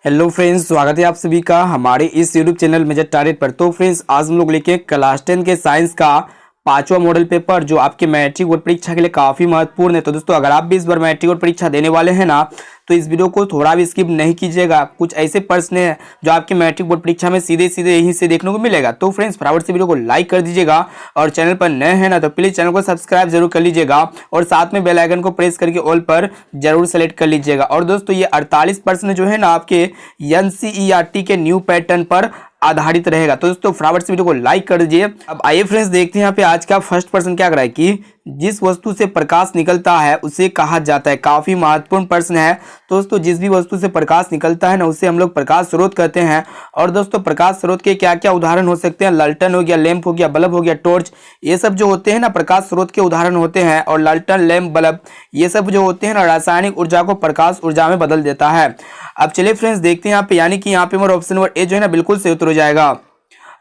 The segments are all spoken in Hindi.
हेलो फ्रेंड्स, स्वागत है आप सभी का हमारे इस यूट्यूब चैनल मेजर टारगेट पर। तो फ्रेंड्स, आज हम लोग लेके क्लास 10 के साइंस का पांचवा मॉडल पेपर जो आपके मैट्रिक बोर्ड परीक्षा के लिए काफी महत्वपूर्ण है। तो दोस्तों, अगर आप भी इस बार मैट्रिक बोर्ड परीक्षा देने वाले हैं ना, तो इस वीडियो को थोड़ा भी स्किप नहीं कीजिएगा। कुछ ऐसे प्रश्न हैं जो आपके मैट्रिक बोर्ड परीक्षा में सीधे सीधे यहीं से देखने को मिलेगा। तो फ्रेंड्स, फटाफट से वीडियो को लाइक कर दीजिएगा और चैनल पर नए हैं ना तो प्लीज चैनल को सब्सक्राइब जरूर कर लीजिएगा और साथ में बेल आइकन को प्रेस करके ऑल पर जरूर सेलेक्ट कर लीजिएगा। और दोस्तों, ये 48 प्रश्न जो है ना आपके एनसीईआरटी के न्यू पैटर्न पर आधारित रहेगा। तो दोस्तों, फटाफट से वीडियो को लाइक कर दीजिए। अब आइए फ्रेंड्स, देखते हैं यहाँ पे आज का फर्स्ट प्रश्न क्या कर रहा है कि जिस वस्तु से प्रकाश निकलता है उसे कहा जाता है। काफी महत्वपूर्ण प्रश्न है। तो दोस्तों, जिस भी वस्तु से प्रकाश निकलता है ना उसे हम लोग प्रकाश स्रोत कहते हैं। और दोस्तों, प्रकाश स्रोत के क्या क्या उदाहरण हो सकते हैं? लालटेन हो गया, लैंप हो गया, बल्ब हो गया, टॉर्च, ये सब जो होते हैं ना प्रकाश स्रोत के उदाहरण होते हैं। और लालटेन, लैंप, बल्ब, ये सब जो होते हैं ना रासायनिक ऊर्जा को प्रकाश ऊर्जा में बदल देता है। अब चलिए फ्रेंड्स, देखते हैं यहाँ पे, यानी कि यहाँ पे हमारा ऑप्शन नंबर ए जो है ना बिल्कुल सही उत्तर हो जाएगा।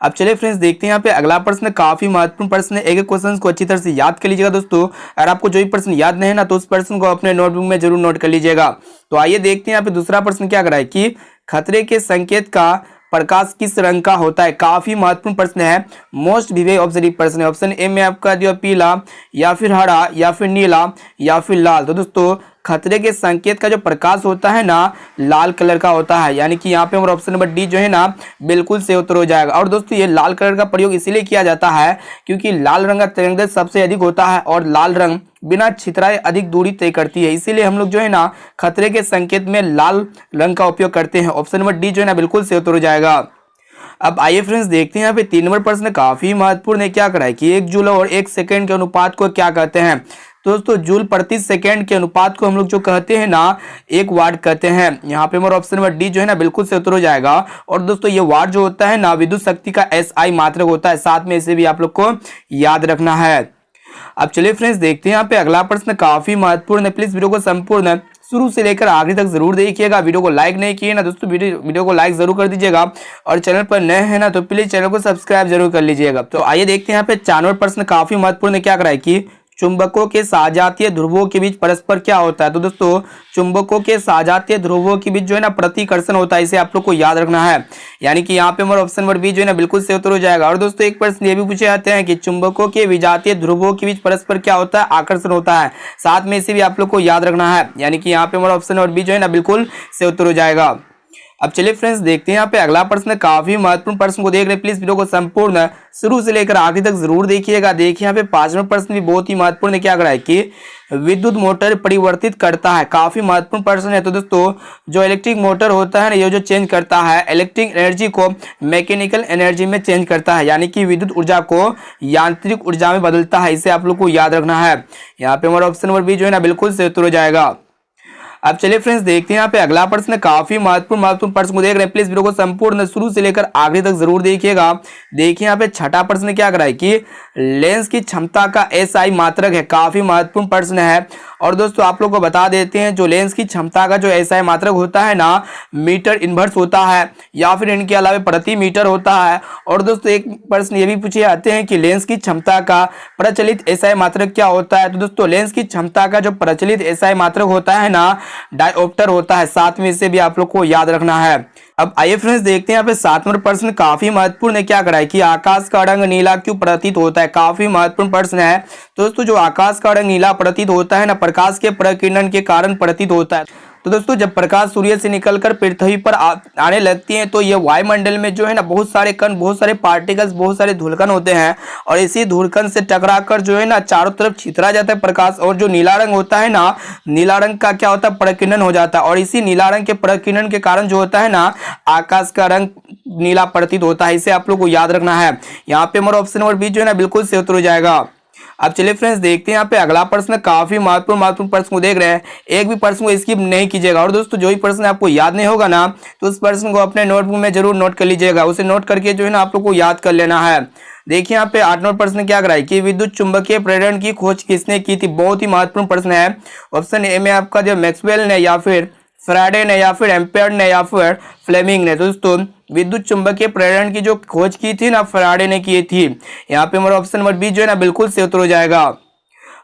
अब चलिए फ्रेंड्स, देखते हैं यहाँ पे अगला प्रश्न। काफी महत्वपूर्ण प्रश्न है, एक एक क्वेश्चन को अच्छी तरह से याद कर लीजिएगा। दोस्तों, अगर आपको जो भी प्रश्न याद नहीं है ना तो उस प्रश्न को अपने नोटबुक में जरूर नोट कर लीजिएगा। तो आइए देखते हैं यहाँ पे दूसरा प्रश्न क्या कर रहा है कि खतरे के संकेत का प्रकाश किस रंग का होता है। काफी महत्वपूर्ण प्रश्न है, मोस्ट विवेक ऑब्जर्व प्रश्न है। ऑप्शन ए में आपका जो पीला या फिर हरा या फिर नीला या फिर लाल। तो दोस्तों, खतरे के संकेत का जो प्रकाश होता है ना लाल कलर का होता है, यानी कि यहाँ पे हमारा ऑप्शन नंबर डी जो है ना बिल्कुल सही उत्तर हो जाएगा। और दोस्तों, ये लाल कलर का प्रयोग इसीलिए किया जाता है क्योंकि लाल रंग का तरंगदैर्ध्य सबसे अधिक होता है और लाल रंग बिना छितराए अधिक दूरी तय करती है। इसीलिए हम लोग जो है ना खतरे के संकेत में लाल रंग का उपयोग करते हैं। ऑप्शन नंबर डी जो है ना बिल्कुल सही उत्तर हो जाएगा। अब आइए फ्रेंड्स, देखते हैं यहाँ पे 3 नंबर प्रश्न काफी महत्वपूर्ण है। क्या करा है कि 1 जूल और 1 सेकेंड के अनुपात को क्या कहते हैं? दोस्तों, जूल प्रति सेकेंड के अनुपात को हम लोग जो कहते हैं ना 1 वाट कहते हैं। यहाँ पे हमारा ऑप्शन नंबर डी जो है ना बिल्कुल से उत्तर हो जाएगा। और दोस्तों, ये वाट जो होता है ना विद्युत शक्ति का एसआई मात्रक होता है। साथ में इसे भी आप लोग को याद रखना है। अब चलिए फ्रेंड्स, देखते हैं यहाँ पे अगला प्रश्न काफी महत्वपूर्ण है। प्लीज वीडियो को संपूर्ण शुरू से लेकर आखिरी तक जरूर देखिएगा। वीडियो को लाइक नहीं किए ना दोस्तों, वीडियो को लाइक जरूर कर दीजिएगा और चैनल पर नए हैं ना तो प्लीज चैनल को सब्सक्राइब जरूर कर लीजिएगा। तो आइए देखते हैं यहाँ पे 4 नंबर प्रश्न काफी महत्वपूर्ण है। क्या करा है कि चुंबकों के सजातीय ध्रुवों के बीच परस्पर क्या होता है? तो दोस्तों, चुंबकों के सजातीय ध्रुवों के बीच जो है ना प्रतिकर्षण होता है। इसे आप लोग को याद रखना है, यानी कि यहाँ पे हमारा ऑप्शन नंबर बी जो है ना बिल्कुल सही उत्तर हो जाएगा। और दोस्तों, एक प्रश्न ये भी पूछे जाते हैं कि चुंबकों के विजातीय ध्रुवों के बीच परस्पर क्या होता है? आकर्षण होता है। साथ में इसे भी आप लोग को याद रखना है, यानी कि यहाँ पे हमारा ऑप्शन नंबर बी जो है ना बिल्कुल सही उत्तर हो जाएगा। अब चलिए फ्रेंड्स, देखते हैं यहाँ पे अगला प्रश्न। काफी महत्वपूर्ण प्रश्न को देख रहे हैं, प्लीज वीडियो को संपूर्ण शुरू से लेकर आखिरी तक जरूर देखिएगा। देखिए यहाँ पे 5 नंबर प्रश्न भी बहुत ही महत्वपूर्ण है। क्या कर रहा है कि विद्युत मोटर परिवर्तित करता है। काफी महत्वपूर्ण प्रश्न है। तो दोस्तों, जो इलेक्ट्रिक मोटर होता है ना ये जो चेंज करता है इलेक्ट्रिक एनर्जी को मैकेनिकल एनर्जी में चेंज करता है, यानी कि विद्युत ऊर्जा को यांत्रिक ऊर्जा में बदलता है। इसे आप लोग को याद रखना है। यहाँ पे हमारा ऑप्शन नंबर बी जो है ना बिल्कुल सही उत्तर हो जाएगा। अब चलिए फ्रेंड्स, देखते हैं यहाँ पे अगला प्रश्न। काफी महत्वपूर्ण प्रश्न को देख रहे हैं, प्लीज वीडियो को संपूर्ण शुरू से लेकर आखिरी तक जरूर देखिएगा। देखिए यहाँ पे छठा प्रश्न क्या कर रहा है कि लेंस की क्षमता का एसआई मात्रक है। काफी महत्वपूर्ण प्रश्न है। और दोस्तों, आप लोग को बता देते हैं जो लेंस की क्षमता का जो एसआई मात्रक होता है ना मीटर इनवर्स होता है या फिर इनके अलावा प्रति मीटर होता है। और दोस्तों, एक प्रश्न ये भी पूछे जाते हैं कि लेंस की क्षमता का प्रचलित एसआई मात्रक क्या होता है? तो दोस्तों, लेंस की क्षमता का जो प्रचलित एसआई मात्रक होता है ना डायोप्टर होता है। साथ में इसे भी आप लोग को याद रखना है। अब आइए फ्रेंड्स, देखते हैं यहाँ पे 7 नंबर प्रश्न काफी महत्वपूर्ण है। क्या करा है कि आकाश का रंग नीला क्यों प्रतीत होता है? काफी महत्वपूर्ण प्रश्न है। तो दोस्तों, जो आकाश का रंग नीला प्रतीत होता है ना प्रकाश के प्रकीर्णन के कारण प्रतीत होता है। तो दोस्तों, जब प्रकाश सूर्य से निकलकर पृथ्वी पर आने लगती है तो ये वायुमंडल में जो है ना बहुत सारे कण, बहुत सारे पार्टिकल्स, बहुत सारे धूलकण होते हैं और इसी धूलकण से टकराकर जो है ना चारों तरफ छितरा जाता है प्रकाश। और जो नीला रंग होता है ना, नीला रंग का क्या होता है? प्रकीर्णन हो जाता है। और इसी नीला रंग के प्रकीर्णन के कारण जो होता है ना आकाश का रंग नीला प्रतीत होता है। इसे आप लोग को याद रखना है। यहाँ पे हमारा ऑप्शन नंबर बी जो है ना बिल्कुल सही उत्तर हो जाएगा। अब चलिए फ्रेंड्स, देखते हैं यहाँ पे अगला प्रश्न। काफी महत्वपूर्ण प्रश्न को देख रहे हैं, एक भी प्रश्न को स्किप नहीं कीजिएगा। और दोस्तों, जो भी प्रश्न आपको याद नहीं होगा ना तो उस प्रश्न को अपने नोटबुक में जरूर नोट कर लीजिएगा। उसे नोट करके जो है ना आप लोग को याद कर लेना है। देखिए यहाँ पे 8 नंबर प्रश्न क्या कराई कि विद्युत चुंबकीय प्रेरण की खोज किसने की थी? बहुत ही महत्वपूर्ण प्रश्न है। ऑप्शन ए में आपका जो मैक्सवेल ने या फिर फैराडे ने या फिर एम्पेयर ने या फिर फ्लेमिंग ने। दोस्तों, विद्युत चुंबकीय प्रेरण की जो खोज की थी ना फैराडे ने की थी। यहाँ पे हमारा ऑप्शन नंबर बी जो है ना बिल्कुल सही उत्तर हो जाएगा।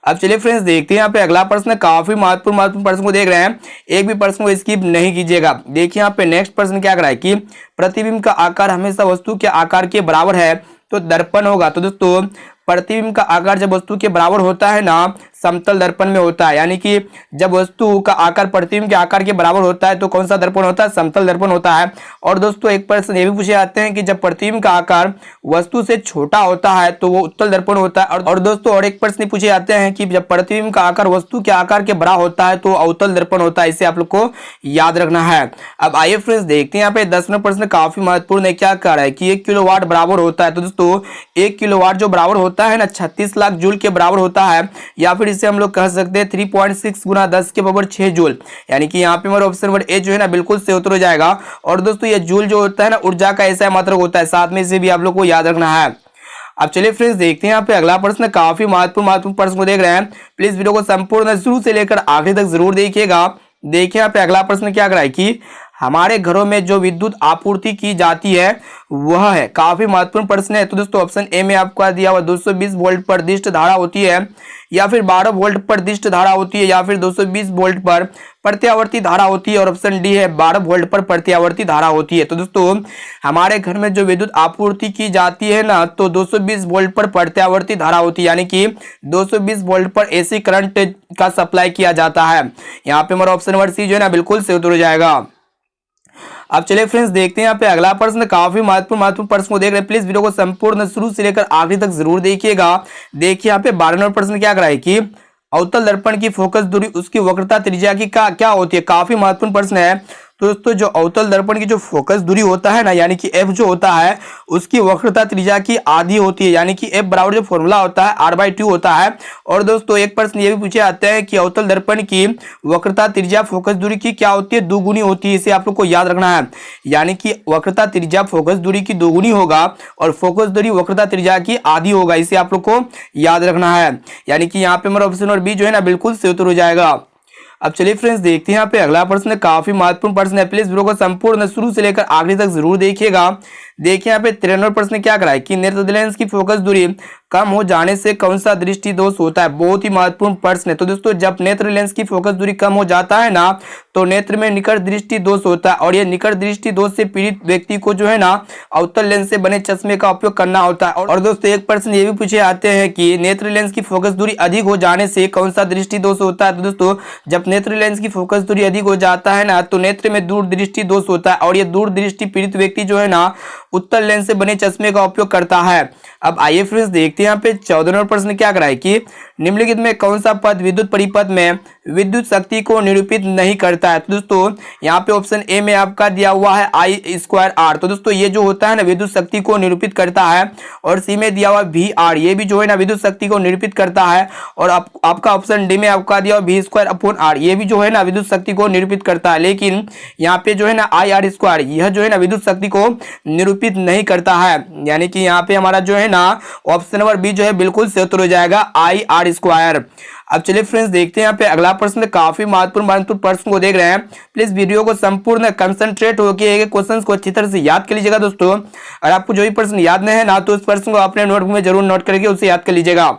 अब चलिए फ्रेंड्स देखते हैं यहाँ पे अगला प्रश्न, काफी महत्वपूर्ण प्रश्न को देख रहे हैं, एक भी प्रश्न को स्किप नहीं कीजिएगा। देखिए यहाँ पे नेक्स्ट प्रश्न क्या कर रहा है कि प्रतिबिंब का आकार हमेशा वस्तु के आकार के बराबर है तो दर्पण होगा। तो दोस्तों प्रतिबिंब का आकार जब वस्तु के बराबर होता है ना, समतल दर्पण में होता है, यानी कि जब वस्तु का आकार प्रतिबिंब के आकार के बराबर होता है तो कौन सा दर्पण होता है, समतल दर्पण होता है। और दोस्तों एक प्रश्न ये भी पूछे जाते हैं कि जब प्रतिबिंब का आकार वस्तु से छोटा होता है तो वो उत्तल दर्पण होता है। और दोस्तों और एक प्रश्न पूछे जाते हैं कि जब प्रतिबिंब का आकार वस्तु के आकार के बराबर होता है तो अवतल दर्पण होता है। इसे आप लोग को याद रखना है। अब आइए फ्रेंड्स देखते हैं यहाँ पे 10वां प्रश्न काफी महत्वपूर्ण है। क्या कह रहा है कि 1 किलोवाट बराबर होता है। तो दोस्तों 1 किलोवाट जो बराबर होता है ना 36 लाख जूल के बराबर होता है, या फिर इसे हम लोग कह सकते हैं 3.6 गुना 10 के पावर 6 जूल, यानी कि यहाँ पे हमारा ऑप्शन नंबर ए जो है ना बिल्कुल से उत्तर हो जाएगा। और दोस्तों ये जूल जो होता है ना ऊर्जा का ऐसा मात्रक होता है, साथ में इसे भी आप लोग को याद रखना है। अब चलिए फ्रेंड्स देखते हैं यहाँ पे अगला प्रश्न, काफी महत्वपूर्ण प्रश्न को देख रहे हैं। प्लीज वीडियो को संपूर्ण शुरू से लेकर आखिरी तक जरूर देखिएगा। देखिए यहाँ पे अगला प्रश्न क्या कर रहा है कि हमारे घरों में जो विद्युत आपूर्ति की जाती है वह है, काफी महत्वपूर्ण प्रश्न है। तो दोस्तों ऑप्शन ए में आपको दिया हुआ 220 वोल्ट पर दिष्ट धारा होती है, या फिर 12 वोल्ट पर दिष्ट धारा होती है, या फिर 220 वोल्ट पर प्रत्यावर्ती धारा होती है, और ऑप्शन डी है 12 वोल्ट पर प्रत्यावर्ती धारा होती है। तो दोस्तों हमारे घर में जो विद्युत आपूर्ति की जाती है ना तो 220 वोल्ट पर प्रत्यावर्ती धारा होती है, यानी कि 220 वोल्ट पर एसी करंट का सप्लाई किया जाता है। यहाँ पे हमारा ऑप्शन नंबर सी जो है ना बिल्कुल से उत्तर हो जाएगा। अब चलिए फ्रेंड्स देखते हैं यहाँ पे अगला प्रश्न, काफी महत्वपूर्ण प्रश्न को देख रहे हैं। प्लीज वीडियो को संपूर्ण शुरू से लेकर आखिरी तक जरूर देखिएगा। देखिए यहाँ पे 12वां प्रश्न क्या कर रहा है कि अवतल दर्पण की फोकस दूरी उसकी वक्रता त्रिज्या की क्या होती है। काफी महत्वपूर्ण प्रश्न है। तो दोस्तों जो अवतल दर्पण की जो फोकस दूरी होता है ना, यानी कि एफ जो होता है उसकी वक्रता त्रिज्या की आधी होती है, यानी कि एफ बराबर जो फॉर्मूला होता है r/2 होता है। और दोस्तों एक प्रश्न ये भी पूछे जाते हैं कि अवतल दर्पण की वक्रता त्रिज्या फोकस दूरी की क्या होती है, दुगुनी होती है। इसे आप लोग को याद रखना है, यानी कि वक्रता त्रिज्या फोकस दूरी की दोगुनी होगा और फोकस दूरी वक्रता त्रिज्या की आधी होगा। इसे आप लोग को याद रखना है, यानी कि यहाँ पे हमारा ऑप्शन नंबर बी जो है ना बिल्कुल से उत्तर हो जाएगा। अब चलिए फ्रेंड्स देखते हैं यहाँ पे अगला प्रश्न, काफी महत्वपूर्ण प्रश्न है। प्लीज वीडियो को संपूर्ण शुरू से लेकर आखिरी तक जरूर देखिएगा। देखिए यहाँ पे 93वां प्रश्न क्या कर रहा है कि नेत्र लेंस की फोकस दूरी कम हो जाने से कौन सा दृष्टि दोष होता है। बहुत ही महत्वपूर्ण प्रश्न है। तो दोस्तों जब नेत्र लेंस की फोकस दूरी कम हो जाता है ना तो नेत्र में निकट दृष्टि दोष होता है, और ये निकट दृष्टि दोष से पीड़ित व्यक्ति को जो है ना अवतल लेंस से बने चश्मे का उपयोग करना होता है। और दोस्तों एक प्रश्न ये भी पूछे जाते हैं कि नेत्र लेंस की फोकस दूरी अधिक हो जाने से कौन सा दृष्टि दोष होता है। तो दोस्तों जब नेत्र लेंस की फोकस दूरी अधिक हो जाता है ना तो नेत्र में दूर दृष्टि दोष होता है, और ये दूर दृष्टि पीड़ित व्यक्ति जो है ना उत्तल लेंस से बने चश्मे का उपयोग करता है। अब आइए फ्रेंड्स देखते हैं यहाँ पे 14वां प्रश्न क्या कर रहा है कि निम्नलिखित में कौन सा पद विद्युत परिपथ में विद्युत शक्ति को निरूपित नहीं करता है। तो दोस्तों यहाँ पे ऑप्शन ए में आपका दिया हुआ है I²R। तो दोस्तों ये जो होता है ना विद्युत शक्ति को निरूपित करता है, और सी में दिया हुआ VR, ये भी जो है ना विद्युत शक्ति को निरूपित करता है। और आपका ऑप्शन डी में आपका दिया हुआ V²/R, ये भी जो है ना विद्युत शक्ति को निरूपित करता है। लेकिन यहाँ पे जो है ना IR², यह जो है ना विद्युत शक्ति को निरूपित नहीं करता है, यानी कि यहाँ पे हमारा जो है ना ऑप्शन नंबर बी जो है बिल्कुल से उत्तर हो जाएगा IR²। अब चलिए फ्रेंड्स देखते हैं यहाँ पे अगला प्रश्न, काफी महत्वपूर्ण प्रश्न को देख रहे हैं। प्लीज वीडियो को संपूर्ण कंसंट्रेट होकर एक क्वेश्चन को अच्छी तरह से याद कर लीजिएगा। दोस्तों अगर आपको जो भी प्रश्न याद नहीं है ना तो उस प्रश्न को अपने नोटबुक में जरूर नोट करके उसे याद कर लीजिएगा।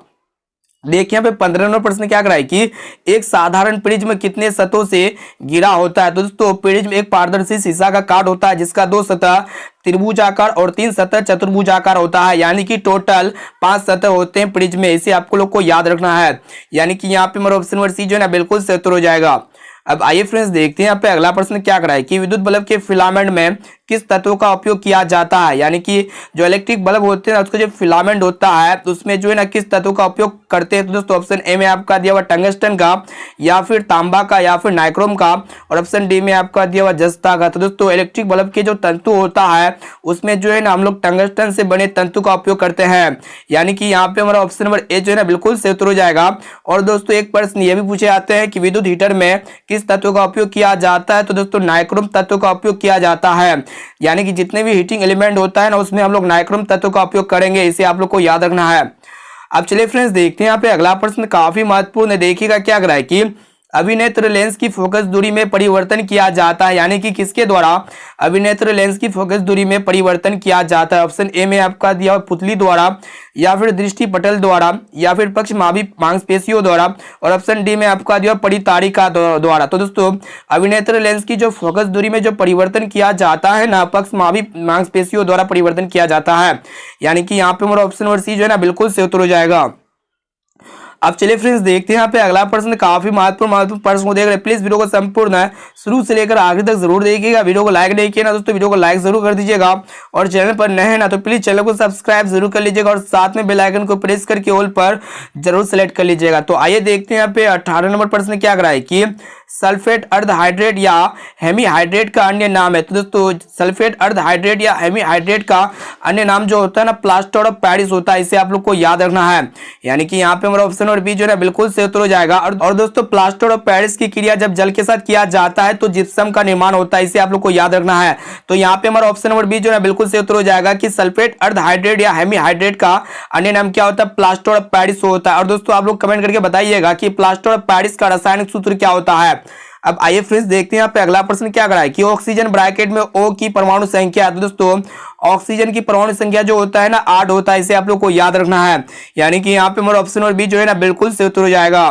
देखिए यहाँ पे 15वां प्रश्न क्या कर रहा है कि एक साधारण प्रिज्म कितने सतहों से घिरा होता है। तो दोस्तों प्रिज्म एक पारदर्शी शीशा का काट होता है जिसका 2 सतह त्रिभुजाकार और 3 सतह चतुर्भुजाकार होता है, यानी कि टोटल 5 सतह होते हैं प्रिज्म में। इसे आपको लोग को याद रखना है, यानी कि यहाँ पे हमारा ऑप्शन नंबर सी जो है ना बिल्कुल से उत्तर हो जाएगा। अब आइए फ्रेंड्स देखते हैं यहाँ पे अगला प्रश्न क्या कर रहा है कि विद्युत बल्ब के फिलामेंट में किस तत्व का उपयोग किया जाता है, यानी कि जो इलेक्ट्रिक बल्ब होते हैं उसका जो फिलामेंट होता है उसमें जो है ना किस तत्व का उपयोग करते हैं। तो दोस्तों ऑप्शन ए में आपका दिया हुआ टंगस्टन का, या फिर तांबा का, या फिर नाइक्रोम का, और ऑप्शन डी में आपका दिया हुआ जस्ता का। तो दोस्तों इलेक्ट्रिक बल्ब के जो तंतु होता है उसमें जो है ना हम लोग टंगस्टन से बने तंतु का उपयोग करते हैं, यानी कि यहाँ पे हमारा ऑप्शन नंबर ए जो है ना बिल्कुल से उत्तर हो जाएगा। और दोस्तों एक प्रश्न ये भी पूछे जाते हैं कि विद्युत हीटर में किस तत्व का उपयोग किया जाता है। तो दोस्तों नाइक्रोम तत्व का उपयोग किया जाता है, यानी कि जितने भी हीटिंग एलिमेंट होता है ना उसमें हम लोग नाइक्रोम तत्व का उपयोग करेंगे। इसे आप लोग को याद रखना है। अब चलिए फ्रेंड्स देखते हैं यहाँ पे अगला प्रश्न, काफी महत्वपूर्ण है। देखिएगा क्या कर रहा है कि अभिनेत्र लेंस की फोकस दूरी में परिवर्तन किया जाता है, यानी कि किसके द्वारा अभिनेत्र लेंस की फोकस दूरी में परिवर्तन किया जाता है। ऑप्शन ए में आपका दिया हुआ पुतली द्वारा, या फिर दृष्टि पटल द्वारा, या फिर पक्षमावी मांसपेशियों द्वारा, और ऑप्शन डी में आपका दिया परितारिका द्वारा। तो दोस्तों अभिनेत्र लेंस की जो फोकस दूरी में जो परिवर्तन किया जाता है ना, पक्षमावी मांसपेशियों द्वारा परिवर्तन किया जाता है, यानी कि यहाँ पे हमारा ऑप्शन नंबर सी जो है ना बिल्कुल से उत्तर हो जाएगा। अब चलिए फ्रेंड्स देखते हैं यहाँ पे अगला प्रश्न, काफी महत्वपूर्ण प्रश्न को देख रहे हैं। प्लीज वीडियो को संपूर्ण है शुरू से लेकर आखिर तक जरूर देखिएगा। वीडियो को लाइक नहीं किया ना दोस्तों, वीडियो को लाइक जरूर कर दीजिएगा, और चैनल पर नए हैं ना तो प्लीज चैनल को सब्सक्राइब जरूर कर लीजिएगा, और साथ में बेल आइकन को प्रेस करके ऑल पर जरूर सेलेक्ट कर लीजिएगा। तो आइए देखते हैं यहाँ पे 18 नंबर प्रश्न क्या कराए कि सल्फेट अर्धहाइड्रेट या हेमीहाइड्रेट का अन्य नाम है। तो दोस्तों सल्फेट अर्धहाइड्रेट या हेमीहाइड्रेट का अन्य नाम जो होता है ना प्लास्टर ऑफ पेरिस होता है, इसे आप लोग को याद रखना है, यानी कि यहाँ पे हमारा ऑप्शन और बी जो है बिल्कुल से उत्तर हो जाएगा। और दोस्तों प्लास्टर ऑफ पेरिस की क्रिया जब जल के साथ किया जाता है तो जिप्सम का निर्माण होता है, इसे आप लोग को याद रखना है। तो यहाँ पे हमारा ऑप्शन नंबर बी जो है बिल्कुल से उत्तर हो जाएगा कि सल्फेट अर्धहाइड्रेट या हेमीहाइड्रेट का अन्य नाम क्या होता है, प्लास्टर ऑफ पेरिस होता है। और दोस्तों आप लोग कमेंट करके बताइएगा कि प्लास्टर ऑफ पेरिस का रासायनिक सूत्र क्या होता है। अब आइए फ्रेंड्स देखते हैं यहाँ पे अगला प्रश्न क्या कराए कि ऑक्सीजन ब्रैकेट में O की परमाणु संख्या। तो दोस्तों ऑक्सीजन की परमाणु संख्या जो होता है ना 8 होता है, इसे आप लोग को याद रखना है, यानी कि यहाँ पे हमारा ऑप्शन और बी जो है ना बिल्कुल से उत्तर हो जाएगा।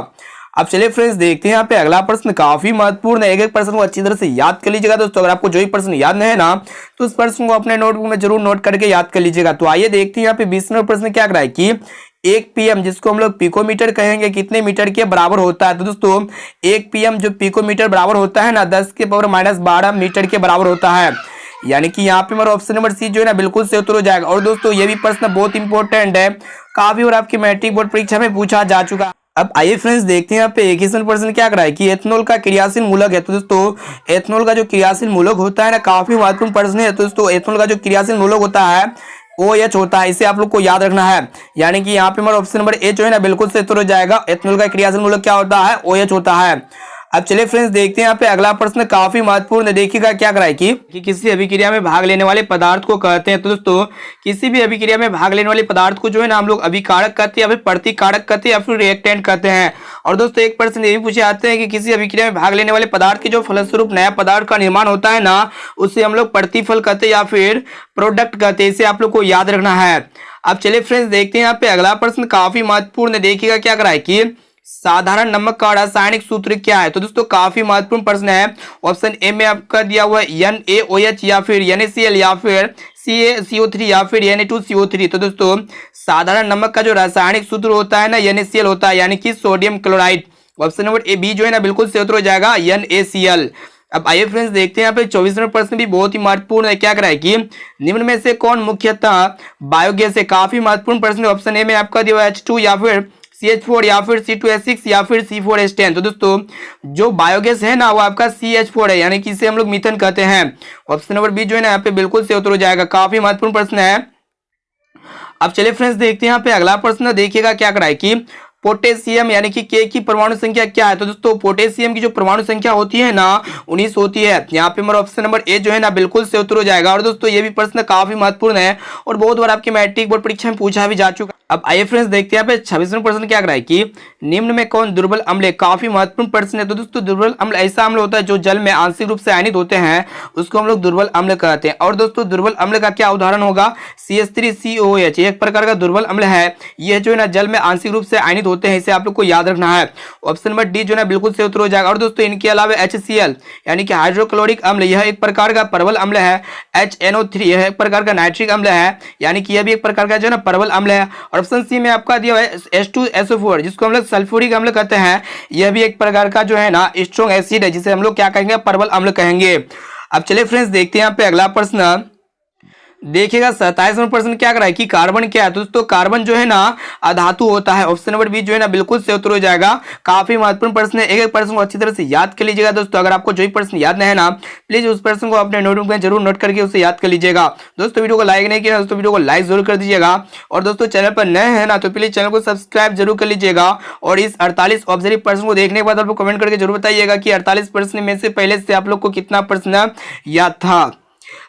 अब चलिए फ्रेंड्स देखते हैं यहाँ पे अगला प्रश्न, काफी महत्वपूर्ण है, एक एक प्रश्न को अच्छी तरह से याद कर लीजिएगा दोस्तों। अगर आपको जो ही प्रश्न याद नहीं है ना तो उस प्रश्न को अपने नोटबुक में जरूर नोट करके याद कर लीजिएगा। तो आइए देखते हैं यहाँ पे 20 नंबर प्रश्न क्या कराए कि 1 पीएम जिसको हम लोग पिकोमीटर कहेंगे कितने मीटर के बराबर होता है। तो दोस्तों 1 पीएम जो पिकोमीटर बराबर होता है ना 10 के पावर -12 मीटर के बराबर होता है, यानी कि यहाँ पे हमारा ऑप्शन नंबर सी जो है ना बिल्कुल से उत्तर हो जाएगा। और दोस्तों ये भी प्रश्न बहुत इंपॉर्टेंट है, काफी और आपकी मैट्रिक बोर्ड परीक्षा में पूछा जा चुका। अब आइए फ्रेंड्स देखते हैं यहाँ पे 21 प्रश्न क्या कराए कि एथनॉल का क्रियाशील मूलक है। तो दोस्तों एथनॉल का जो क्रियाशील मूलक होता है ना काफी महत्वपूर्ण प्रश्न है। तो दोस्तों एथनॉल का जो क्रियाशील मूलक होता है OH होता है, इसे आप लोग को याद रखना है, यानी कि यहाँ पे हमारा ऑप्शन नंबर ए जो है ना बिल्कुल से उत्तर हो जाएगा। एथनॉल का क्रियाशील मूलक क्या होता है, OH होता है। अब चलिए फ्रेंड्स देखते हैं यहाँ पे अगला प्रश्न, काफी महत्वपूर्ण है, देखिएगा क्या कराए कि किसी अभिक्रिया में भाग लेने वाले पदार्थ को कहते हैं। तो दोस्तों किसी भी अभिक्रिया में भाग लेने वाले पदार्थ को जो है ना हम लोग अभिकारक कहते हैं, या फिर प्रतिकारक कहते हैं, या फिर रिएक्टेंट कहते हैं। और दोस्तों एक प्रश्न ये भी पूछे जाते हैं कि किसी अभिक्रिया में भाग लेने वाले पदार्थ के जो फलस्वरूप नया पदार्थ का निर्माण होता है ना उसे हम लोग प्रतिफल कहते हैं या फिर प्रोडक्ट कहते हैं, इसे आप लोग को याद रखना है। अब चलिए फ्रेंड्स देखते हैं यहाँ पे अगला प्रश्न, काफी महत्वपूर्ण है, देखिएगा क्या कराए कि साधारण नमक का रासायनिक सूत्र क्या है। तो दोस्तों काफी महत्वपूर्ण प्रश्न है। ऑप्शन ए में आपका दिया हुआ है NaOH या फिर NaCl या फिर CaCO3 या फिर Na2CO3। तो दोस्तों साधारण नमक का जो रासायनिक सूत्र होता है ना NaCl होता है, यानी कि sodium chloride. Option number A B जो है ना बिल्कुल से उत्तर हो जाएगा NaCl। अब आइए फ्रेंड्स देखते हैं यहाँ पे 24 नंबर प्रश्न भी बहुत ही महत्वपूर्ण है, क्या कराए कि निम्न में से कौन मुख्यतः बायोगैस है। काफी महत्वपूर्ण प्रश्न है। ऑप्शन ए में आपका दिया हुआ H2 या फिर CH4 या फिर C2H6 या फिर C4H10। तो दोस्तों जो बायोगैस है ना वो आपका CH4 है, यानी कि इसे हम लोग मीथेन कहते हैं। ऑप्शन नंबर बी जो है ना यहाँ पे बिल्कुल से उत्तर हो जाएगा, काफी महत्वपूर्ण प्रश्न है। अब चलिए फ्रेंड्स देखते हैं यहाँ पे अगला प्रश्न, देखिएगा क्या कराए कि पोटेशियम यानी कि K की परमाणु संख्या क्या है। तो दोस्तों पोटेशियम की जो परमाणु संख्या होती है ना 19 होती है। यहाँ पे हमारा ऑप्शन नंबर ए जो है ना बिल्कुल से उत्तर हो जाएगा। और दोस्तों ये भी प्रश्न काफी महत्वपूर्ण है और बहुत बार आपके मैट्रिक बोर्ड परीक्षा में पूछा भी जा चुका। अब आइए फ्रेंड्स देखते हैं यहाँ पे 26वां प्रश्न क्या कराए कि निम्न में कौन दुर्बल अम्ल है। काफी महत्वपूर्ण प्रश्न है। तो दोस्तों दुर्बल अम्ल ऐसा अम्ल होता है जो जल में आंशिक रूप से आयनित होते हैं, उसको हम लोग दुर्बल अम्ल कहते हैं। और दोस्तों दुर्बल अम्ल का क्या उदाहरण होगा, CH3COOH एक प्रकार का दुर्बल अम्ल है, यह जो है ना जल में आंशिक रूप से आयनित होते हैं, इसे आप लोग को याद रखना है। ऑप्शन नंबर डी जो है ना बिल्कुल से उत्तर हो जाएगा। और दोस्तों इनके अलावा HCl यानी कि हाइड्रोक्लोरिक अम्ल, यह एक प्रकार का परवल अम्ल है। HNO3 यह एक प्रकार का नाइट्रिक अम्ल है, यानी कि यह भी एक प्रकार का जो है ना परवल अम्ल है। और ऑप्शन सी में आपका दिया है H2SO4 जिसको हम लोग सल्फ्यूरिक अम्ल कहते हैं, यह भी एक प्रकार का जो है ना स्ट्रॉन्ग एसिड है, जिसे हम लोग क्या कहेंगे, परवल अम्ल कहेंगे। अब चलिए फ्रेंड्स देखते हैं यहाँ पे अगला प्रश्न, देखिएगा 27वां प्रश्न क्या कराए कि कार्बन क्या है। तो दोस्तों कार्बन जो है ना अधातु होता है। ऑप्शन नंबर बी जो है ना बिल्कुल से उत्तर हो जाएगा। काफी महत्वपूर्ण प्रश्न है, एक एक प्रश्न को अच्छी तरह से याद कर लीजिएगा दोस्तों। अगर आपको जो ही प्रश्न याद नहीं है ना प्लीज उस प्रश्न को अपने नोटबुक में जरूर नोट करके उसे याद कर लीजिएगा दोस्तों। वीडियो को लाइक नहीं किया दोस्तों, वीडियो को लाइक जरूर कर दीजिएगा। और दोस्तों चैनल पर नए हैं ना तो प्लीज चैनल को सब्सक्राइब जरूर कर लीजिएगा। और इस 48 ऑब्जर्व प्रश्न को देखने के बाद आपको कमेंट करके जरूर बताइएगा कि 48 प्रश्न में से पहले से आप लोग को कितना प्रश्न याद था।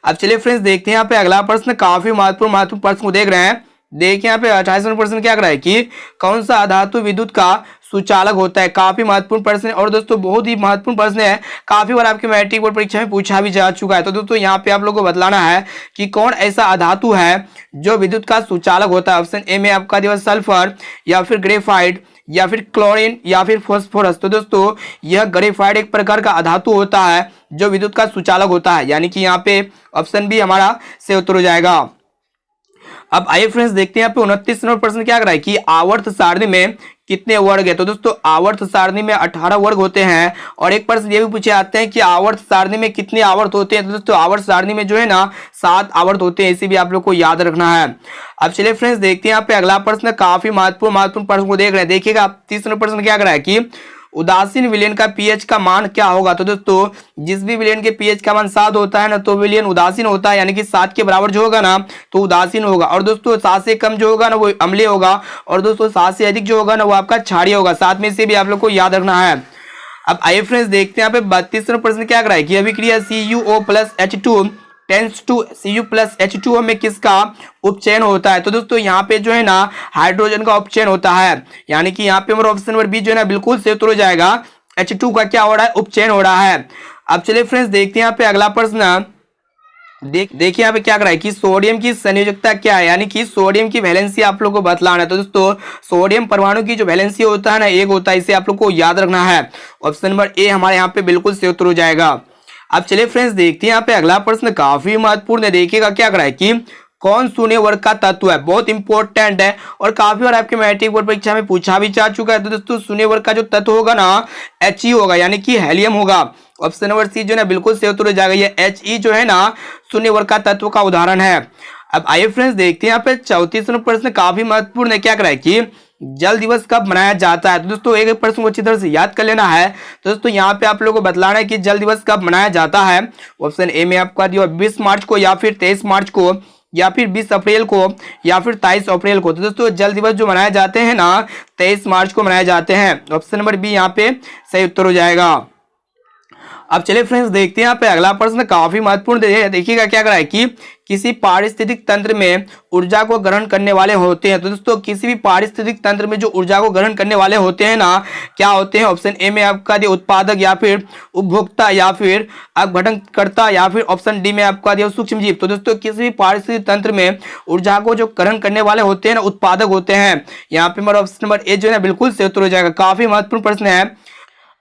अब चलिए फ्रेंड्स देखते हैं यहाँ पे अगला प्रश्न, काफी महत्वपूर्ण प्रश्न को देख रहे हैं। देखिए यहाँ पे 28वां प्रश्न क्या कर रहा है कि कौन सा अधातु विद्युत का सुचालक होता है। काफी महत्वपूर्ण प्रश्न है और दोस्तों बहुत ही महत्वपूर्ण प्रश्न है, काफी बार आपके मैट्रिक बोर्ड परीक्षा में पूछा भी जा चुका है। तो दोस्तों यहाँ पे आप लोगों को बतलाना है कि कौन ऐसा अधातु है जो विद्युत का सुचालक होता है। ऑप्शन ए में आपका दिया सल्फर, या फिर ग्रेफाइट, या फिर क्लोरीन, या फिर फास्फोरस। तो दोस्तों यह ग्रेफाइट एक प्रकार का अधातु होता है जो विद्युत का सुचालक होता है, यानी कि यहाँ पे ऑप्शन बी हमारा सही उत्तर हो जाएगा। अब आइए फ्रेंड्स देखते हैं यहाँ पे 29वां प्रश्न क्या कर रहा है कि आवर्त सारणी में कितने वर्ग है। तो दोस्तों आवर्त सारणी में 18 वर्ग होते हैं। और एक प्रश्न ये भी पूछे आते हैं कि आवर्त सारणी में कितने आवर्त होते हैं। तो दोस्तों आवर्त सारणी में जो है ना 7 आवर्त होते हैं, इसे भी आप लोग को याद रखना है। अब चलिए फ्रेंड्स देखते हैं यहाँ पे अगला प्रश्न, काफी महत्वपूर्ण प्रश्न को देख रहे हैं। देखिएगा 30वां प्रश्न क्या कर रहा है कि उदासीन विलयन का पीएच का मान क्या होगा। तो दोस्तों जिस भी विलयन के पीएच का मान 7 होता है ना तो विलयन उदासीन होता है, यानी कि 7 के बराबर जो होगा ना तो उदासीन होगा। और दोस्तों 7 से कम जो होगा ना वो अम्लीय होगा, और दोस्तों 7 से अधिक जो होगा ना वो आपका क्षारीय होगा। 7 में से भी आप लोग को याद रखना है। अब आइए फ्रेंड्स देखते हैं यहाँ पे 32वां प्रश्न क्या कर रहा है कि अभिक्रिया CuO+H2 टेंस टू Cu+H2O में किसका उपचयन होता है। तो दोस्तों यहाँ पे जो है ना हाइड्रोजन का उपचयन होता है, यानी कि यहाँ पे हमारा ऑप्शन नंबर बी जो है ना बिल्कुल सही उत्तर हो जाएगा। H2 का क्या हो रहा है, उपचयन हो रहा है। अब चलिए फ्रेंड्स देखते हैं यहाँ पे अगला प्रश्न। देखिए यहाँ पे क्या कर रहा है कि सोडियम की संयोजकता क्या है, यानी कि सोडियम की वैलेंसी आप लोग को बतलाना है। तो दोस्तों सोडियम परमाणु की जो वैलेंसी होता है ना 1 होता है, इसे आप लोग को याद रखना है। ऑप्शन नंबर ए हमारे यहाँ पे बिल्कुल सही उत्तर हो जाएगा। अब चलिए फ्रेंड्स देखते हैं यहाँ पे अगला प्रश्न, काफी महत्वपूर्ण है। देखिएगा क्या कर रहा है कि कौन शून्य वर्ग का तत्व है, बहुत इंपॉर्टेंट है और काफी बार आपके मैट्रिक बोर्ड परीक्षा में पूछा भी जा चुका है। तो दोस्तों शून्य वर्ग का जो तत्व होगा ना He होगा, यानी कि हेलियम होगा। ऑप्शन नंबर सी जो है ना बिल्कुल सही उत्तर हो जाएगा। ये He जो है ना शून्य वर्ग का तत्व का उदाहरण है। अब आइए फ्रेंड्स देखते हैं यहाँ पे 34वां प्रश्न, काफी महत्वपूर्ण है। क्या कर रहा है कि जल दिवस कब मनाया जाता है। तो दोस्तों एक प्रश्न को अच्छी तरह से याद कर लेना है। तो दोस्तों यहाँ पे आप लोगों को बतलाना है कि जल दिवस कब मनाया जाता है। ऑप्शन ए में आपका दिया 20 मार्च को, या फिर 23 मार्च को, या फिर 20 अप्रैल को, या फिर 23 अप्रैल को। तो दोस्तों जल दिवस जो मनाए जाते हैं ना 23 मार्च को मनाए जाते हैं। ऑप्शन नंबर बी यहाँ पे सही उत्तर हो जाएगा। अब चलिए फ्रेंड्स देखते हैं यहाँ पे अगला प्रश्न, काफी महत्वपूर्ण देखिएगा क्या कर रहा है कि किसी पारिस्थितिक तंत्र में ऊर्जा को ग्रहण करने वाले होते हैं। तो दोस्तों किसी भी पारिस्थितिक तंत्र में जो ऊर्जा को ग्रहण करने वाले होते हैं ना क्या होते हैं। ऑप्शन ए में आपका दिया उत्पादक, या फिर उपभोक्ता, या फिर अपघटनकर्ता, या फिर ऑप्शन डी में आपका दिया सूक्ष्म जीव। तो दोस्तों किसी भी पारिस्थितिक तंत्र में ऊर्जा को जो ग्रहण करने वाले होते हैं ना उत्पादक होते हैं। यहाँ पे हमारा ऑप्शन नंबर ए जो है ना बिल्कुल सही उत्तर हो जाएगा। काफी महत्वपूर्ण प्रश्न है।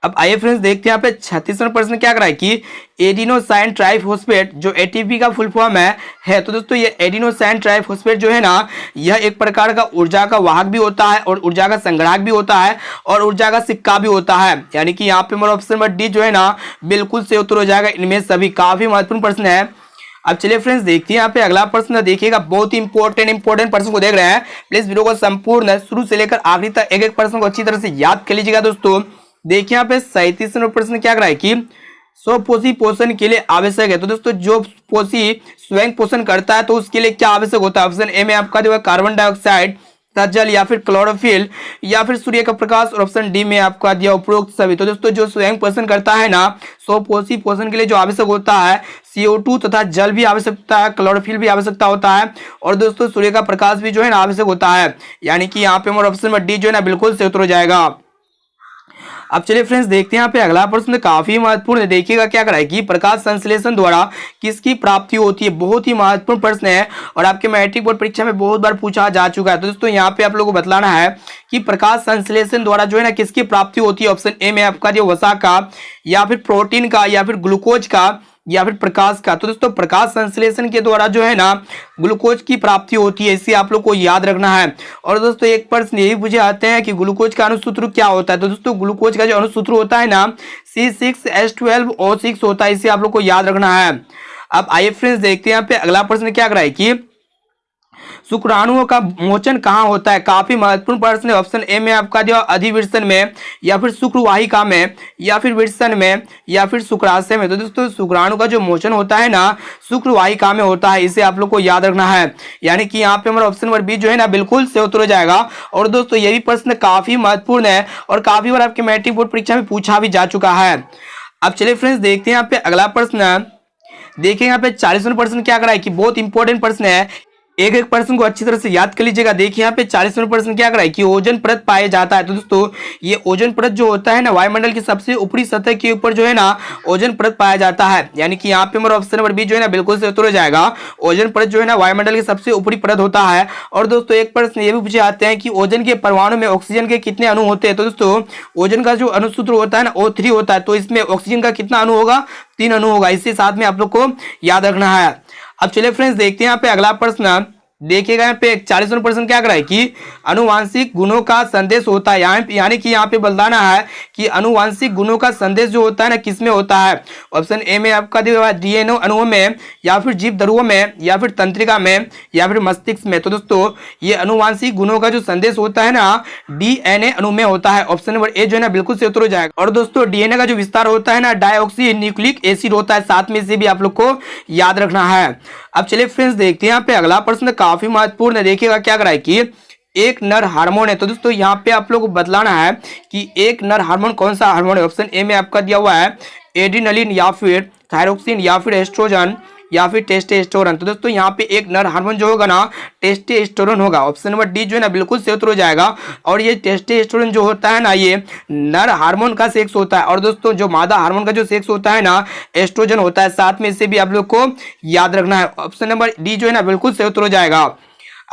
अब आइए फ्रेंड्स देखते हैं यहाँ पे 36वां प्रश्न क्या कर रहा है कि एडिनोसाइन ट्राइफॉस्फेट जो एटीपी का फुल फॉर्म है। तो दोस्तों ये एडिनोसाइन ट्राइफॉस्फेट जो है ना यह एक प्रकार का ऊर्जा का वाहक भी होता है, और ऊर्जा का संग्राहक भी होता है, और ऊर्जा का सिक्का भी होता है। यानी कि यहाँ पे हमारा ऑप्शन नंबर डी जो है ना बिल्कुल सही उत्तर हो जाएगा। इनमें सभी काफी महत्वपूर्ण प्रश्न है। अब चलिए फ्रेंड्स देखते हैं यहाँ पे अगला प्रश्न। देखिएगा बहुत ही इंपॉर्टेंट प्रश्न को देख रहे हैं। प्लीज वीडियो को संपूर्ण शुरू से लेकर आखिरी तक एक एक प्रश्न को अच्छी तरह से याद कर लीजिएगा दोस्तों। देखिए यहाँ पे 37वां प्रश्न क्या कर रहा है कि स्वपोषी पोषण के लिए आवश्यक है। तो दोस्तों जो पोषी स्वयं पोषण करता है तो उसके लिए क्या आवश्यक होता है। ऑप्शन ए में आपका जो है कार्बन डाइऑक्साइड, जल, या फिर क्लोरोफिल, या फिर सूर्य का प्रकाश, और ऑप्शन डी में आपका दिया उपरोक्त सभी। तो दोस्तों जो स्वयं पोषण करता है ना स्वपोषी पोषण के लिए जो आवश्यक होता है CO2 तथा जल भी आवश्यकता है, क्लोरोफिल भी आवश्यकता होता है, और दोस्तों सूर्य का प्रकाश भी जो है ना आवश्यक होता है। यानी कि यहाँ पे हमारा ऑप्शन नंबर डी जो है ना बिल्कुल सही उत्तर हो जाएगा। अब चलिए फ्रेंड्स देखते हैं यहाँ पे अगला प्रश्न, काफी महत्वपूर्ण है। देखिएगा क्या कर रहा है कि प्रकाश संश्लेषण द्वारा किसकी प्राप्ति होती है। बहुत ही महत्वपूर्ण प्रश्न है और आपके मैट्रिक बोर्ड परीक्षा में बहुत बार पूछा जा चुका है। तो दोस्तों यहाँ पे आप लोगों को बतलाना है कि प्रकाश संश्लेषण द्वारा जो है ना किसकी प्राप्ति होती है। ऑप्शन ए में आपका जो वसा का, या फिर प्रोटीन का, या फिर ग्लूकोज का, या फिर प्रकाश का। तो दोस्तों प्रकाश संश्लेषण के द्वारा जो है ना ग्लूकोज की प्राप्ति होती है, इसे आप लोग को याद रखना है। और दोस्तों एक प्रश्न यही पूछे आते हैं कि ग्लूकोज का अणुसूत्र क्या होता है। तो दोस्तों ग्लूकोज का जो अणुसूत्र होता है ना C6H12O6 होता है, इसे आप लोग को याद रखना है। अब आइए फ्रेंड्स देखते हैं यहाँ पे अगला प्रश्न क्या कर रहा है कि शुक्राणुओं का मोचन कहाँ होता है। काफी महत्वपूर्ण प्रश्न है। ऑप्शन ए में आपका दिया अधिवृषण में, या फिर शुक्रवाहिका में, या फिर वृषण में, या फिर शुक्राशय में। तो दोस्तों शुक्राणु का जो मोचन होता है ना शुक्रवाहिका में होता है, इसे आप लोग को याद रखना है। यानी कि यहाँ पे हमारा ऑप्शन नंबर बी जो है ना बिल्कुल सही उत्तर हो जाएगा। और दोस्तों ये भी प्रश्न काफी महत्वपूर्ण है और काफी बार आपके मैट्रिक बोर्ड परीक्षा में पूछा भी जा चुका है। अब चलिए फ्रेंड्स देखते हैं यहाँ पे अगला प्रश्न। देखिए यहाँ पे 40वां प्रश्न क्या कर रहा है कि बहुत इंपॉर्टेंट प्रश्न है। एक एक प्रश्न को अच्छी तरह से याद कर लीजिएगा। देखिए यहाँ पे 40वां प्रश्न क्या कर रहा है कि ओजोन परत पाया जाता है। तो दोस्तों ये ओजोन परत जो होता है ना, वायुमंडल की सबसे ऊपरी सतह के ऊपर जो है ना ओजोन परत पाया जाता है। यानी कि यहाँ पे हमारा ऑप्शन नंबर बी जो है ना बिल्कुल से उत्तर हो जाएगा। ओजोन परत जो है ना वायुमंडल की सबसे ऊपरी परत होता है। और दोस्तों एक प्रश्न ये भी पूछे जाते हैं कि ओजोन के परमाणु में ऑक्सीजन के कितने अणु होते हैं। तो दोस्तों ओजोन का जो अणुसूत्र होता है ना O3 होता है, तो इसमें ऑक्सीजन का कितना अणु होगा, 3 अणु होगा। इसी साथ में आप लोग को याद रखना है। अब चलिए फ्रेंड्स देखते हैं यहाँ पे अगला प्रश्न। देखिएगा यहाँ पे 40वां प्रश्न क्या कर रहा है कि आनुवांशिक गुणों का संदेश होता है। यानी कि यहाँ पे बताना है कि आनुवांशिक गुणों का संदेश जो होता है ना किसमें होता है। ऑप्शन ए में आपका दिया हुआ है डीएनए अणुओं में, या फिर जीव ध्रुवों में, या फिर तंत्रिका में, या फिर मस्तिष्क में। तो दोस्तों ये आनुवांशिक गुणों का जो संदेश होता है ना डीएनए अणु में होता है। ऑप्शन नंबर ए जो है ना बिल्कुल से उत्तर हो जाएगा। और दोस्तों डीएनए का जो विस्तार होता है ना डाइऑक्सी न्यूक्लिक एसिड होता है, साथ में से भी आप लोग को याद रखना है। अब चलिए फ्रेंड्स देखते हैं यहाँ पे अगला प्रश्न काफी महत्वपूर्ण है। देखिएगा क्या कर रहा है कि एक नर हार्मोन है। तो दोस्तों यहाँ पे आप लोग को बतलाना है कि एक नर हार्मोन कौन सा हार्मोन है। ऑप्शन ए में आपका दिया हुआ है एड्रिनलिन, या फिर थायरोक्सिन, या फिर एस्ट्रोजन, या फिर टेस्टोस्टेरोन। तो दोस्तों यहाँ पे एक नर हार्मोन जो होगा ना टेस्टोस्टेरोन होगा। ऑप्शन नंबर डी जो है ना बिल्कुल से उत्तर हो जाएगा। और ये टेस्टोस्टेरोन जो होता है ना ये नर हार्मोन का सेक्स होता है। और दोस्तों जो मादा हार्मोन का जो सेक्स होता है ना एस्ट्रोजन होता है। साथ में इसे भी आप लोग को याद रखना है। ऑप्शन नंबर डी जो है ना बिल्कुल से उत्तर हो जाएगा।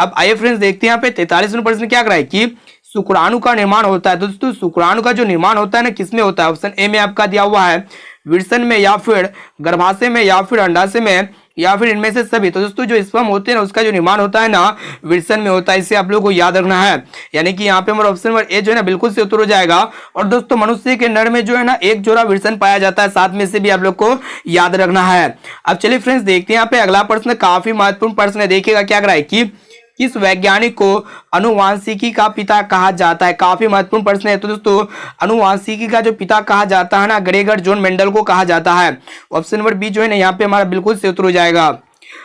अब आइए फ्रेंड्स देखते हैं यहाँ पे 43वां प्रश्न क्या कर रहा है कि शुक्राणु का निर्माण होता है। दोस्तों शुक्राणु का जो निर्माण होता है ना किसमें होता है। ऑप्शन ए में आपका दिया हुआ है विरसन में, या फिर गर्भाशय में, या फिर अंडाशय में, या फिर इनमें से सभी। तो दोस्तों जो स्पर्म होते हैं ना उसका जो निर्माण होता है ना विरसन में होता है। इसे आप लोगों को याद रखना है। यानी कि यहाँ पे हमारा ऑप्शन नंबर ए जो है ना बिल्कुल से उत्तर हो जाएगा। और दोस्तों मनुष्य के नर में जो है ना एक जोड़ा विरसन पाया जाता है। साथ में से भी आप लोग को याद रखना है। अब चलिए फ्रेंड्स देखते हैं यहाँ पे अगला प्रश्न काफी महत्वपूर्ण प्रश्न है। देखिएगा क्या कर रहा है कि किस वैज्ञानिक को अनुवांशिकी का पिता कहा जाता है। काफी महत्वपूर्ण प्रश्न है। तो दोस्तों अनुवांशिकी का जो पिता कहा जाता है ना ग्रेगर जॉन मेंडल को कहा जाता है। ऑप्शन नंबर बी जो है ना यहाँ पे हमारा बिल्कुल से उत्तर हो जाएगा।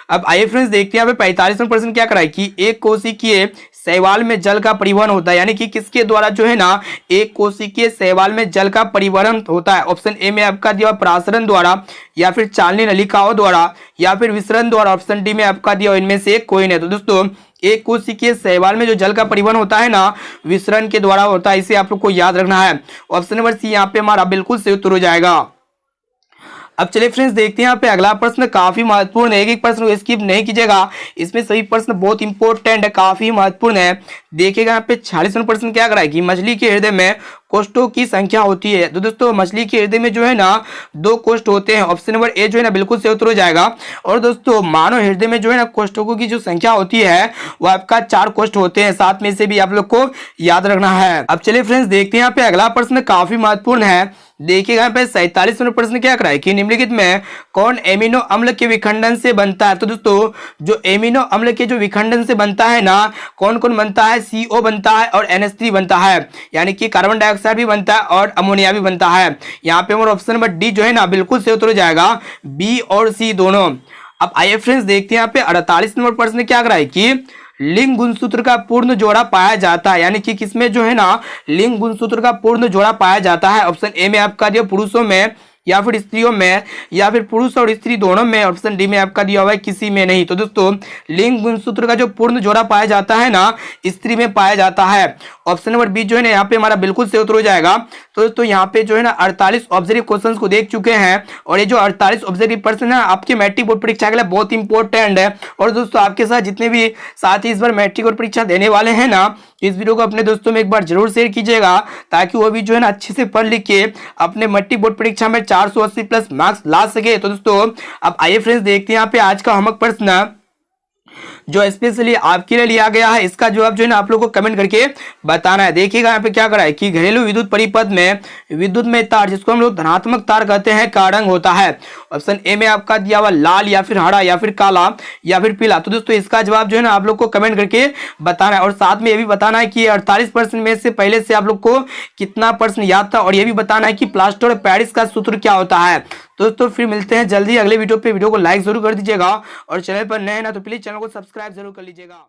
अब आइए फ्रेंड्स देखते हैं यहाँ पे 45वां प्रश्न क्या कराए कि एक कोशिकीय शैवाल में जल का परिवहन होता है। यानी कि किसके द्वारा जो है ना एक कोशिकीय शैवाल में जल का परिवहन होता है। ऑप्शन ए में आपका दिया प्रासरण द्वारा, या फिर चालनी नलिकाओं द्वारा, या फिर विसरण द्वारा। ऑप्शन डी में आपका दिया इनमें से एक कोई नहीं। तो दोस्तों एक कोशिकीय शैवाल में जो जल का परिवहन होता है ना विसरण के द्वारा होता है। इसे आप लोग को याद रखना है। ऑप्शन नंबर सी यहाँ पे हमारा बिल्कुल से उत्तर हो जाएगा। अब चलिए फ्रेंड्स देखते हैं यहाँ पे अगला प्रश्न काफी महत्वपूर्ण है। एक एक प्रश्न को स्किप नहीं कीजिएगा, इसमें सभी प्रश्न बहुत इंपॉर्टेंट है, काफी महत्वपूर्ण है। देखिएगा यहाँ पे 46वां प्रश्न क्या कर रहा है कि मछली के हृदय में कोष्ठों की संख्या होती है। तो दोस्तों मछली के हृदय में जो है ना 2 कोष्ठ होते हैं। ऑप्शन नंबर ए जो है ना बिल्कुल से उत्तर हो जाएगा। और दोस्तों मानव हृदय में जो है ना कोष्ठकों की जो संख्या होती है वो आपका 4 कोष्ठ होते हैं। साथ में से भी आप लोग को याद रखना है। अब चलिए फ्रेंड्स देखते हैं यहाँ पे अगला प्रश्न काफी महत्वपूर्ण है। देखिएगा यहाँ पे 47वां प्रश्न क्या कराए कि निम्नलिखित में कौन एमिनो अम्ल के विखंडन से बनता है। तो दोस्तों जो एमिनो अम्ल के जो विखंडन से बनता है ना कौन कौन बनता है, CO बनता है और NH3 बनता है। यानी कि कार्बन डाइऑक्साइड भी बनता है और अमोनिया भी बनता है। यहाँ पे हमारा ऑप्शन नंबर डी जो है ना बिल्कुल से उत्तर हो जाएगा, बी और सी दोनों। अब आइए फ्रेंड्स देखते हैं यहाँ पे 48 नंबर प्रश्न क्या कर रहा है कि लिंग गुणसूत्र का पूर्ण जोड़ा पाया जाता है। यानी कि किसमें जो है ना लिंग गुणसूत्र का पूर्ण जोड़ा पाया जाता है। ऑप्शन ए में आपका दिया पुरुषों में, या फिर स्त्रियों में, या फिर पुरुष और स्त्री दोनों में। ऑप्शन डी में आपका दिया हुआ है किसी में नहीं। तो दोस्तों लिंग गुणसूत्र का जो पूर्ण जोड़ा पाया जाता है ना स्त्री में पाया जाता है। ऑप्शन नंबर बी जो है ना यहाँ पे हमारा बिल्कुल से उत्तर हो जाएगा। तो दोस्तों यहाँ पे जो है ना 48 ऑब्जेक्टिव क्वेश्चंस को देख चुके हैं। और ये जो 48 ऑब्जेक्टिव प्रश्न है आपके मैट्रिक बोर्ड परीक्षा के लिए बहुत इंपॉर्टेंट है। और दोस्तों आपके साथ जितने भी साथी इस बार मैट्रिक बोर्ड परीक्षा देने वाले हैं ना इस वीडियो को अपने दोस्तों में एक बार जरूर शेयर कीजिएगा, ताकि वो भी जो है ना अच्छे से पढ़ लिख के अपने मैट्रिक बोर्ड परीक्षा में 480 प्लस मार्क्स ला सके। तो दोस्तों अब आइए फ्रेंड्स देखते हैं यहाँ पे आज का होमवर्क प्रश्न जो स्पेशली आपके लिए लिया गया है। इसका जवाब जो है ना आप लोग को कमेंट करके बताना है। देखिएगा यहाँ पे क्या करा है कि घरेलू विद्युत परिपथ में विद्युत में तार जिसको हम लोग धनात्मक तार कहते हैं का रंग होता है। ऑप्शन ए में आपका दिया हुआ लाल, या फिर हरा, या फिर काला, या फिर पीला। तो दोस्तों इसका जवाब जो है ना आप लोग को कमेंट करके बताना है। और साथ में ये भी बताना है कि 48% में से पहले से आप लोग को कितना प्रश्न याद था। और ये भी बताना है कि प्लास्टर और पेरिस का सूत्र क्या होता है। दोस्तों फिर मिलते हैं जल्दी अगले वीडियो पे। वीडियो को लाइक जरूर कर दीजिएगा और चैनल पर नए हैं ना तो प्लीज चैनल को सब्सक्राइब जरूर कर लीजिएगा।